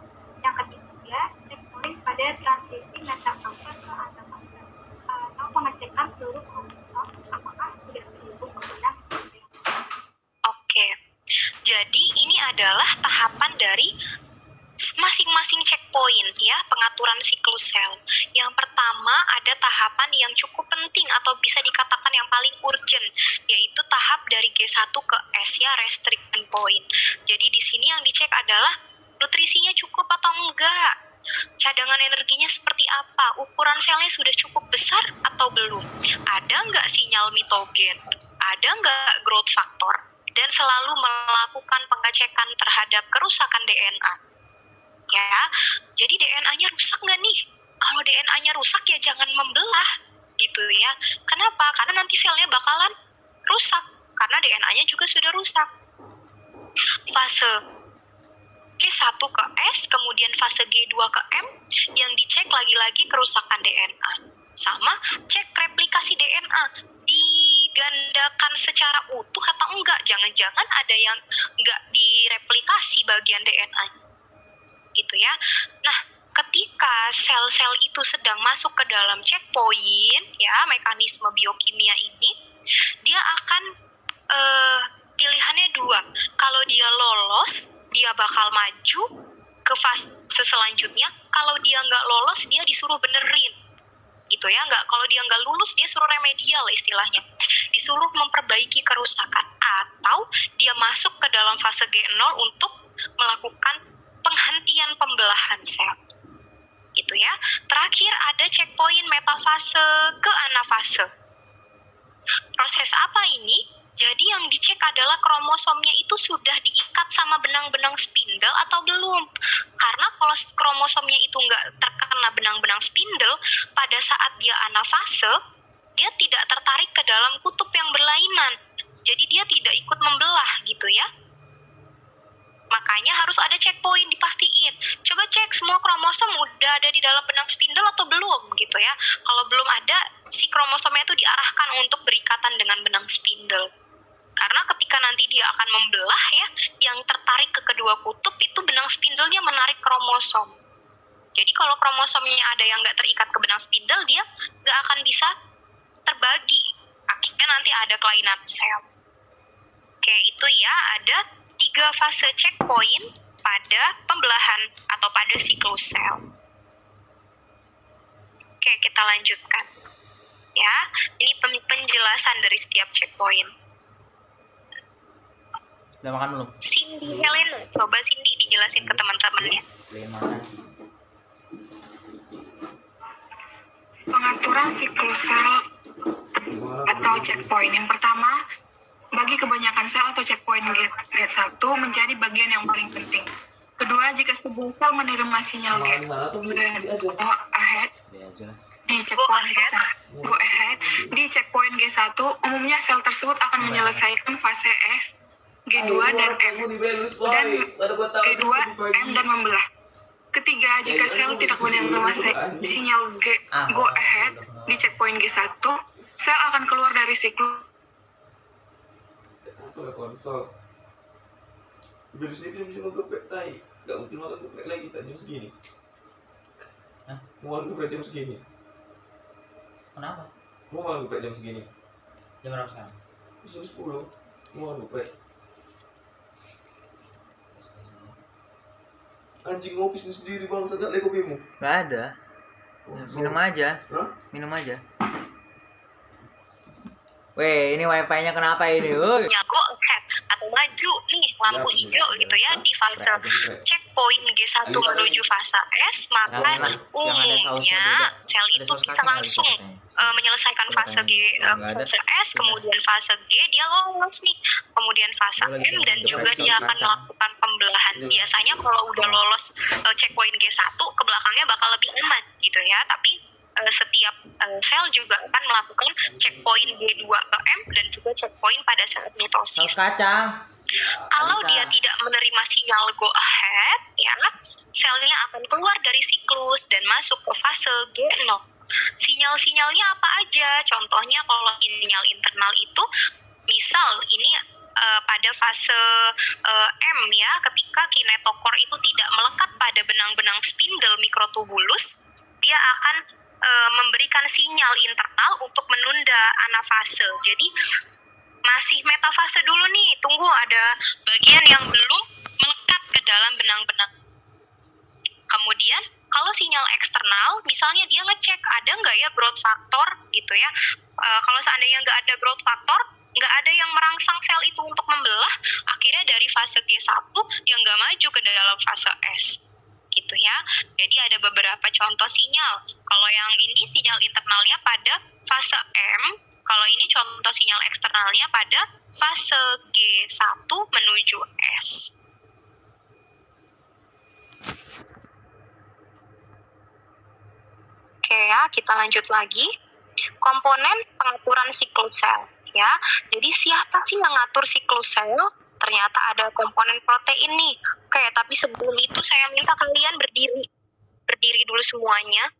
Yang ketiga, checkpoint pada transisi metafase ke anafase atau pengecekan seluruh kromosom apakah sudah terhubung ke benang seperti itu. Oke, jadi ini adalah tahapan dari masing-masing checkpoint ya, pengaturan siklus sel. Yang pertama ada tahapan yang cukup penting atau bisa dikatakan yang paling urgent, yaitu tahap dari G1 ke S ya, restriction point. Jadi di sini yang dicek adalah nutrisinya cukup atau enggak, cadangan energinya seperti apa, ukuran selnya sudah cukup besar atau belum, ada enggak sinyal mitogen, ada enggak growth factor, dan selalu melakukan pengecekan terhadap kerusakan DNA. Ya, jadi DNA-nya rusak nggak nih? Kalau DNA-nya rusak ya jangan membelah, gitu ya. Kenapa? Karena nanti selnya bakalan rusak, karena DNA-nya juga sudah rusak. Fase G1 ke S, kemudian fase G2 ke M, yang dicek lagi-lagi kerusakan DNA. Sama, cek replikasi DNA, digandakan secara utuh atau enggak, jangan-jangan ada yang enggak direplikasi bagian DNA, gitu ya. Nah, ketika sel-sel itu sedang masuk ke dalam checkpoint, ya, mekanisme biokimia ini, dia akan pilihannya dua. Kalau dia lolos, dia bakal maju ke fase selanjutnya. Kalau dia nggak lolos, dia disuruh benerin, gitu ya. Kalau dia nggak lulus, dia suruh remedial istilahnya, disuruh memperbaiki kerusakan, atau dia masuk ke dalam fase G0 untuk melakukan penghentian pembelahan sel, gitu ya. Terakhir ada checkpoint metafase ke anafase. Proses apa ini? Jadi yang dicek adalah kromosomnya itu sudah diikat sama benang-benang spindle atau belum. Karena kalau kromosomnya itu nggak terkena benang-benang spindle, pada saat dia anafase, dia tidak tertarik ke dalam kutub yang berlainan. Jadi dia tidak ikut membelah, gitu ya. Makanya harus ada checkpoint, dipastiin. Coba cek semua kromosom udah ada di dalam benang spindle atau belum, gitu ya. Kalau belum ada, si kromosomnya itu diarahkan untuk berikatan dengan benang spindle. Karena ketika nanti dia akan membelah ya, yang tertarik ke kedua kutub itu benang spindlenya menarik kromosom. Jadi kalau kromosomnya ada yang nggak terikat ke benang spindle, dia nggak akan bisa terbagi. Akhirnya nanti ada kelainan sel. Oke, itu ya, ada 3 fase checkpoint pada pembelahan atau pada siklus sel. Oke, kita lanjutkan. Ya, ini penjelasan dari setiap checkpoint. Udah makan belum? Cindy Helena, coba Cindy dijelasin ke teman-temannya. Belum makan. Pengaturan siklus sel atau checkpoint. Yang pertama, bagi kebanyakan sel atau checkpoint G1 menjadi bagian yang paling penting. Kedua, jika sebuah sel menerima sinyal go ahead di checkpoint G1, umumnya sel tersebut akan menyelesaikan fase S, G2 dan M, dan G2, M dan membelah. Ketiga, jika sel tidak menerima sinyal go ahead di checkpoint G1, sel akan keluar dari siklus. Kalau misal udah di sini bisa geprek tai, nggak mungkin makan geprek lagi tak jam segini. Hah? Mau makan geprek jam segini? Kenapa? Mau makan geprek jam segini? Jam berapa sekarang? Bisa 10. Mau makan geprek. Anjing ngopi sendiri bang, sedap lagi kopimu. Gak ada. Minum aja. Hah? Minum aja. Weh, ini wifi-nya kenapa ini? Go ahead atau maju nih lampu hijau gitu ya di fase checkpoint G1 menuju fase S, maka umumnya sel itu bisa langsung menyelesaikan fase fase S, kemudian fase G dia lolos nih, kemudian fase M dan juga dia akan melakukan pembelahan. Biasanya kalau udah lolos checkpoint G1 ke belakangnya bakal lebih aman gitu ya, tapi setiap sel juga akan melakukan checkpoint G2 ke M dan juga checkpoint pada saat mitosis. Kacang. Kalau dia tidak menerima sinyal go ahead, ya, selnya akan keluar dari siklus dan masuk ke fase G0. Sinyal-sinyalnya apa aja? Contohnya kalau sinyal internal itu, misal ini pada fase M ya, ketika kinetokor itu tidak melekat pada benang-benang spindle mikrotubulus, dia akan memberikan sinyal internal untuk menunda anafase. Jadi masih metafase dulu nih, tunggu ada bagian yang belum melekat ke dalam benang-benang nggak ya growth factor gitu ya. Kalau seandainya nggak ada growth factor, nggak ada yang merangsang sel itu untuk membelah, akhirnya dari fase G1 yang nggak maju ke dalam fase S gitu ya. Jadi ada beberapa contoh sinyal. Kalau yang ini sinyal internalnya pada fase M, kalau ini contoh sinyal eksternalnya pada fase G1 menuju S. Oke ya, kita lanjut lagi. Komponen pengaturan siklus sel ya. Jadi siapa sih yang ngatur siklus sel? Ternyata ada komponen protein nih. Oke, tapi sebelum itu saya minta kalian berdiri dulu semuanya.